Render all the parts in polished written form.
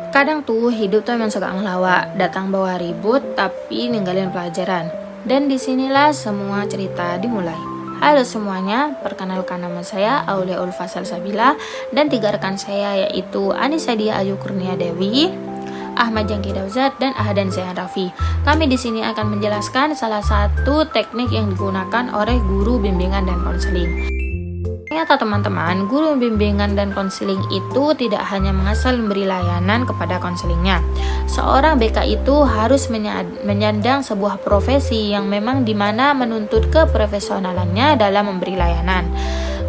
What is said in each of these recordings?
Kadang tuh hidup tuh emang suka ngelawak, datang bawa ribut tapi ninggalin pelajaran. Dan disinilah semua cerita dimulai. Halo semuanya, perkenalkan nama saya Aulia Ulfa Salsabila dan 3 rekan saya yaitu Anissa Dia Ayu Kurnia Dewi, Ahmad Jangki Dauzat, dan Ahdan Zayan Raffi. Kami di sini akan menjelaskan salah satu teknik yang digunakan oleh guru bimbingan dan konseling. Ternyata teman-teman, guru bimbingan dan konseling itu tidak hanya mengasal memberi layanan kepada konselingnya. Seorang BK itu harus menyandang sebuah profesi yang memang dimana menuntut keprofesionalannya dalam memberi layanan.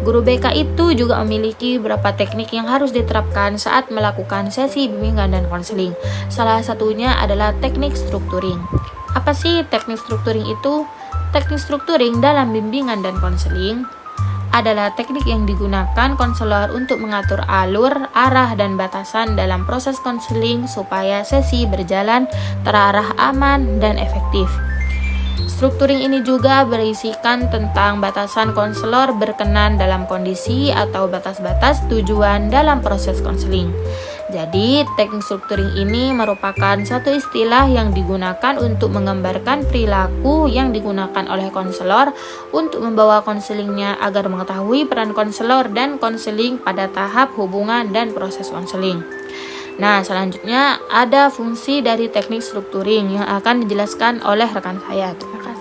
Guru BK itu juga memiliki beberapa teknik yang harus diterapkan saat melakukan sesi bimbingan dan konseling. Salah satunya adalah teknik strukturing. Apa sih teknik strukturing itu? Teknik strukturing dalam bimbingan dan konseling adalah teknik yang digunakan konselor untuk mengatur alur, arah, dan batasan dalam proses konseling supaya sesi berjalan terarah, aman, dan efektif. Strukturing ini juga berisikan tentang batasan konselor berkenan dalam kondisi atau batas-batas tujuan dalam proses konseling. Jadi, teknik strukturing ini merupakan suatu istilah yang digunakan untuk menggambarkan perilaku yang digunakan oleh konselor untuk membawa konselingnya agar mengetahui peran konselor dan konseling pada tahap hubungan dan proses konseling. Nah, selanjutnya ada fungsi dari teknik strukturing yang akan dijelaskan oleh rekan saya. Terima kasih.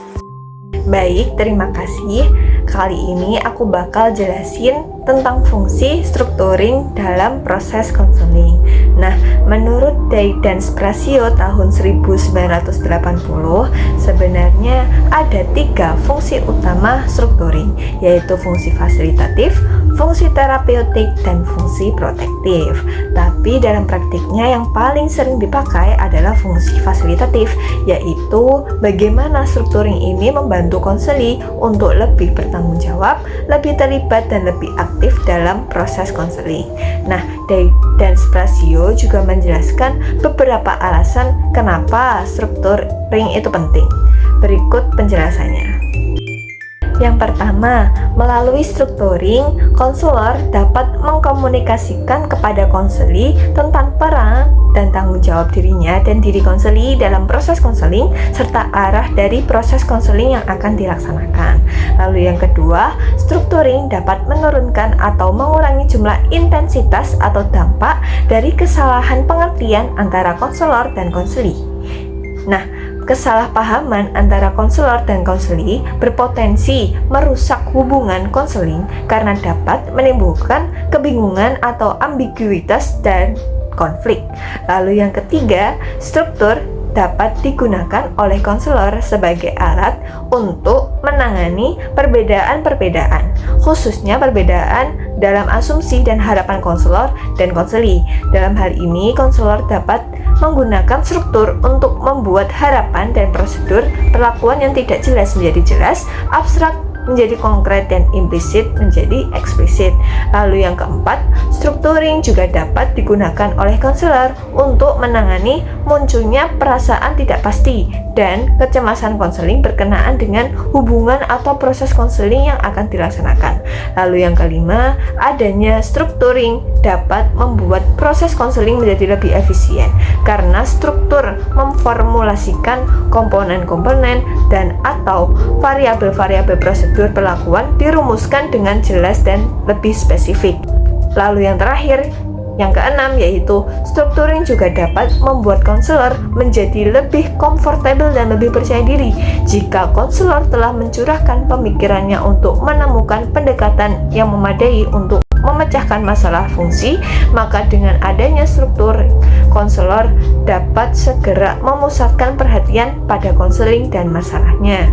Baik, terima kasih. Kali ini aku bakal jelasin tentang fungsi strukturing dalam proses konseling. Nah, menurut Daydance Prasio tahun 1980, sebenarnya ada 3 fungsi utama strukturing, yaitu fungsi fasilitatif, fungsi terapeutik, dan fungsi protektif. Tapi dalam praktiknya yang paling sering dipakai adalah fungsi fasilitatif, yaitu bagaimana strukturing ini membantu konseli untuk lebih bertanggung jawab, lebih terlibat, dan lebih aktif dalam proses konseling. Nah, Daydance Prasio juga menjelaskan beberapa alasan kenapa strukturing itu penting. Berikut penjelasannya. Yang pertama, melalui strukturing, konselor dapat mengkomunikasikan kepada konseli tentang peran dan tanggung jawab dirinya dan diri konseli dalam proses konseling serta arah dari proses konseling yang akan dilaksanakan. Lalu yang kedua, strukturing dapat menurunkan atau mengurangi jumlah intensitas atau dampak dari kesalahan pengertian antara konselor dan konseli. Nah, kesalahpahaman antara konselor dan konseli berpotensi merusak hubungan konseling karena dapat menimbulkan kebingungan atau ambiguitas dan konflik. Lalu yang ketiga, struktur dapat digunakan oleh konselor sebagai alat untuk menangani perbedaan-perbedaan, khususnya perbedaan dalam asumsi dan harapan konselor dan konseli. Dalam hal ini, konselor dapat menggunakan struktur untuk membuat harapan dan prosedur perlakuan yang tidak jelas menjadi jelas, abstrak menjadi konkret, dan implisit menjadi eksplisit. Lalu yang keempat, strukturing juga dapat digunakan oleh konselor untuk menangani munculnya perasaan tidak pasti dan kecemasan konseling berkenaan dengan hubungan atau proses konseling yang akan dilaksanakan. Lalu yang kelima, adanya strukturing dapat membuat proses konseling menjadi lebih efisien karena struktur memformulasikan komponen-komponen dan atau variabel-variabel prosedur perlakuan dirumuskan dengan jelas dan lebih spesifik. Lalu yang terakhir, yang keenam, yaitu strukturing juga dapat membuat konselor menjadi lebih komfortabel dan lebih percaya diri. Jika konselor telah mencurahkan pemikirannya untuk menemukan pendekatan yang memadai untuk memecahkan masalah fungsi, maka dengan adanya struktur, konselor dapat segera memusatkan perhatian pada konseling dan masalahnya.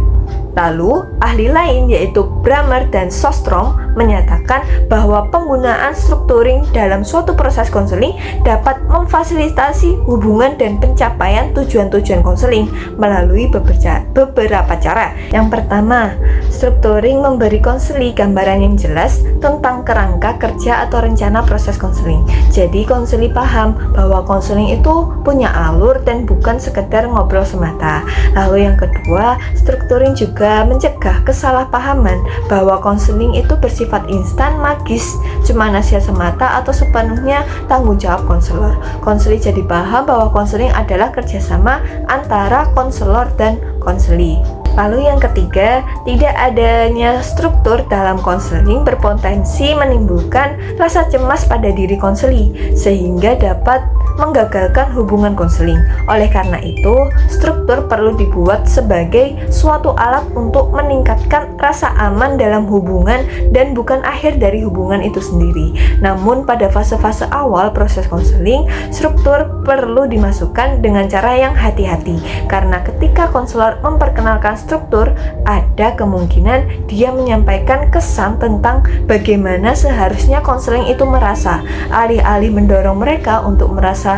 Lalu, ahli lain yaitu Brammer dan Sostrom menyatakan bahwa penggunaan strukturing dalam suatu proses konseling dapat memfasilitasi hubungan dan pencapaian tujuan-tujuan konseling melalui beberapa cara. Yang pertama, strukturing memberi konseli gambaran yang jelas tentang kerangka kerja atau rencana proses konseling. Jadi konseli paham bahwa konseling itu punya alur dan bukan sekedar ngobrol semata. Lalu yang kedua, strukturing juga mencegah kesalahpahaman bahwa konseling itu bersifat instan, magis, cuma nasihat semata atau sepenuhnya tanggung jawab konselor. Konseli jadi paham bahwa konseling adalah kerjasama antara konselor dan konseli. Lalu yang ketiga, tidak adanya struktur dalam konseling berpotensi menimbulkan rasa cemas pada diri konseli sehingga dapat menggagalkan hubungan konseling. Oleh karena itu, struktur perlu dibuat sebagai suatu alat untuk meningkatkan rasa aman dalam hubungan dan bukan akhir dari hubungan itu sendiri. Namun pada fase-fase awal proses konseling, struktur perlu dimasukkan dengan cara yang hati-hati karena ketika konselor memperkenalkan struktur, ada kemungkinan dia menyampaikan kesan tentang bagaimana seharusnya konseling itu merasa, alih-alih mendorong mereka untuk merasa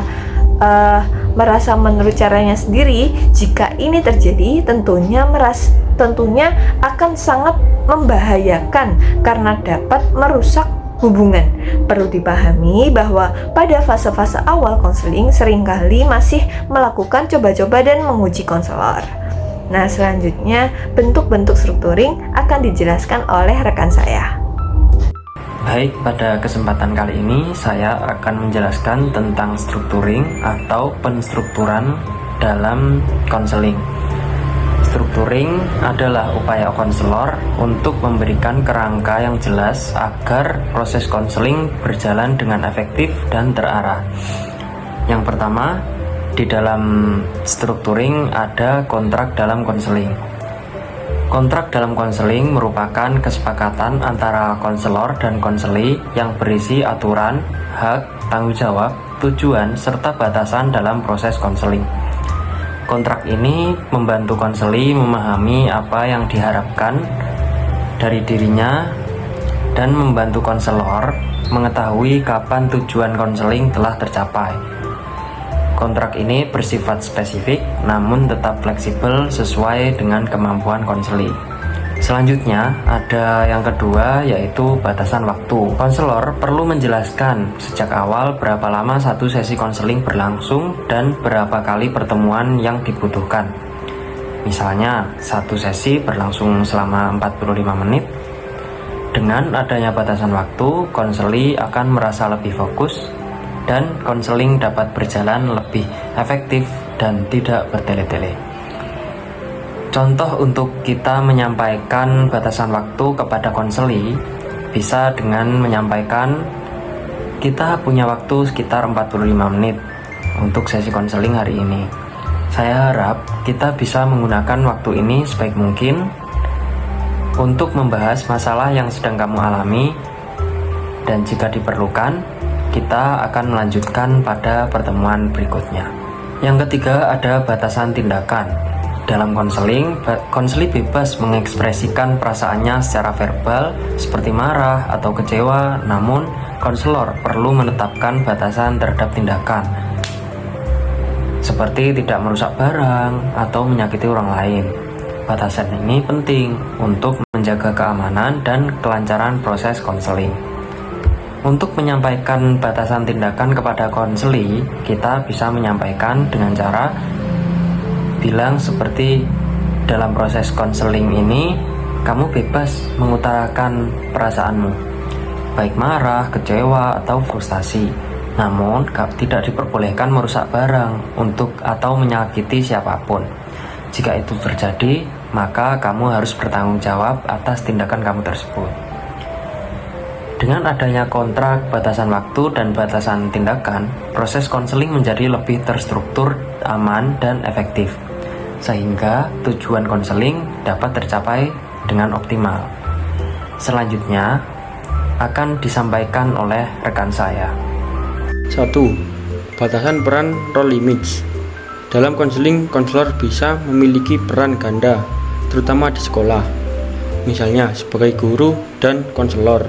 menurut caranya sendiri. Jika ini terjadi, tentunya akan sangat membahayakan karena dapat merusak hubungan. Perlu dipahami bahwa pada fase-fase awal konseling seringkali masih melakukan coba-coba dan menguji konselor. Nah, selanjutnya bentuk-bentuk strukturing akan dijelaskan oleh rekan saya. Baik, pada kesempatan kali ini saya akan menjelaskan tentang strukturing atau penstrukturan dalam konseling. Strukturing adalah upaya konselor untuk memberikan kerangka yang jelas agar proses konseling berjalan dengan efektif dan terarah. Yang pertama, di dalam strukturing ada kontrak dalam konseling. Kontrak dalam konseling merupakan kesepakatan antara konselor dan konseli yang berisi aturan, hak, tanggung jawab, tujuan, serta batasan dalam proses konseling. Kontrak ini membantu konseli memahami apa yang diharapkan dari dirinya dan membantu konselor mengetahui kapan tujuan konseling telah tercapai. Kontrak ini bersifat spesifik namun tetap fleksibel sesuai dengan kemampuan konseli. Selanjutnya ada yang kedua, yaitu batasan waktu. Konselor perlu menjelaskan sejak awal berapa lama satu sesi konseling berlangsung dan berapa kali pertemuan yang dibutuhkan. Misalnya satu sesi berlangsung selama 45 menit. Dengan adanya batasan waktu, konseli akan merasa lebih fokus dan konseling dapat berjalan lebih efektif dan tidak bertele-tele. Contoh untuk kita menyampaikan batasan waktu kepada konseli bisa dengan menyampaikan kita punya waktu sekitar 45 menit untuk sesi konseling hari ini. Saya harap kita bisa menggunakan waktu ini sebaik mungkin untuk membahas masalah yang sedang kamu alami, dan jika diperlukan kita akan melanjutkan pada pertemuan berikutnya. Yang ketiga ada batasan tindakan. Dalam konseling, konseli bebas mengekspresikan perasaannya secara verbal seperti marah atau kecewa, namun konselor perlu menetapkan batasan terhadap tindakan seperti tidak merusak barang atau menyakiti orang lain. Batasan ini penting untuk menjaga keamanan dan kelancaran proses konseling. Untuk menyampaikan batasan tindakan kepada konseli, kita bisa menyampaikan dengan cara bilang seperti, dalam proses konseling ini kamu bebas mengutarakan perasaanmu, baik marah, kecewa, atau frustasi. Namun tidak diperbolehkan merusak barang atau menyakiti siapapun. Jika itu terjadi, maka kamu harus bertanggung jawab atas tindakan kamu tersebut. Dengan adanya kontrak, batasan waktu, dan batasan tindakan, proses konseling menjadi lebih terstruktur, aman, dan efektif, sehingga tujuan konseling dapat tercapai dengan optimal. Selanjutnya akan disampaikan oleh rekan saya. 1. Batasan peran role image. Dalam konseling, konselor bisa memiliki peran ganda, terutama di sekolah, misalnya sebagai guru dan konselor.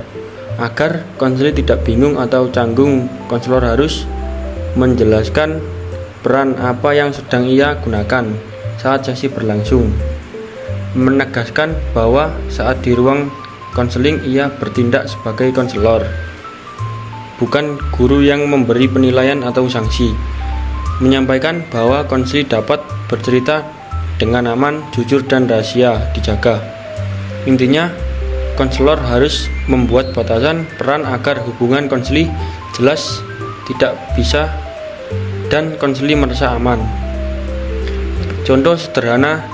Agar konselor tidak bingung atau canggung, konselor harus menjelaskan peran apa yang sedang ia gunakan saat sesi berlangsung. Menegaskan bahwa saat di ruang konseling ia bertindak sebagai konselor, bukan guru yang memberi penilaian atau sanksi. Menyampaikan bahwa konseli dapat bercerita dengan aman, jujur, dan rahasia dijaga. Intinya, konselor harus membuat batasan peran agar hubungan konseli jelas, tidak bisa, dan konseli merasa aman. Contoh sederhana,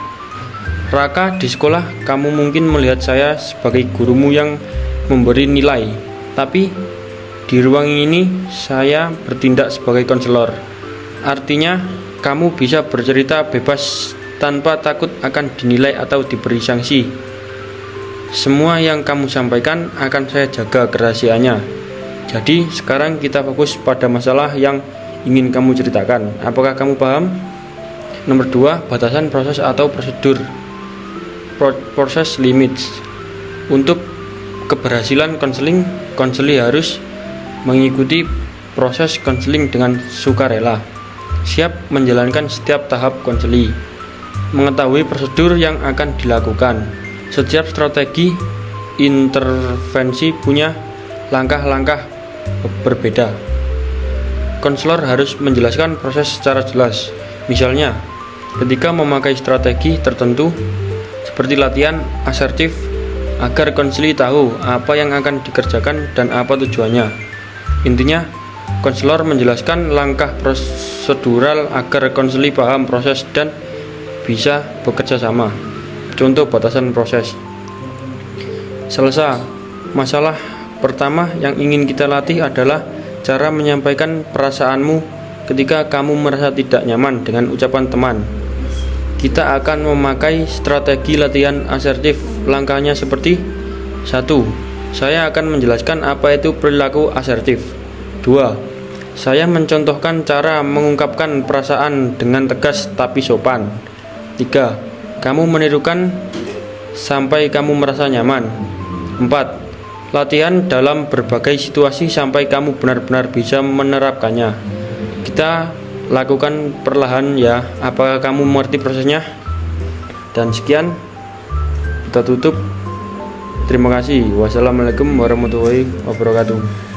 Raka, di sekolah kamu mungkin melihat saya sebagai gurumu yang memberi nilai, tapi di ruang ini saya bertindak sebagai konselor. Artinya, kamu bisa bercerita bebas tanpa takut akan dinilai atau diberi sanksi. Semua yang kamu sampaikan akan saya jaga kerahasiaannya. Jadi, sekarang kita fokus pada masalah yang ingin kamu ceritakan. Apakah kamu paham? Nomor 2, batasan proses atau prosedur. Proses limits. Untuk keberhasilan konseling, konseli harus mengikuti proses konseling dengan sukarela, siap menjalankan setiap tahap konseli, mengetahui prosedur yang akan dilakukan. Setiap strategi intervensi punya langkah-langkah berbeda. Konselor harus menjelaskan proses secara jelas. Misalnya, ketika memakai strategi tertentu seperti latihan asertif, agar konseli tahu apa yang akan dikerjakan dan apa tujuannya. Intinya, konselor menjelaskan langkah prosedural agar konseli paham proses dan bisa bekerja sama. Contoh batasan proses. Selesai. Masalah pertama yang ingin kita latih adalah cara menyampaikan perasaanmu ketika kamu merasa tidak nyaman dengan ucapan teman. Kita akan memakai strategi latihan asertif. Langkahnya seperti: 1. Saya akan menjelaskan apa itu perilaku asertif. 2. Saya mencontohkan cara mengungkapkan perasaan dengan tegas tapi sopan. 3. Kamu menirukan sampai kamu merasa nyaman. 4. Latihan dalam berbagai situasi sampai kamu benar-benar bisa menerapkannya. Kita lakukan perlahan ya. Apakah kamu mengerti prosesnya? Dan sekian, kita tutup. Terima kasih. Wassalamualaikum warahmatullahi wabarakatuh.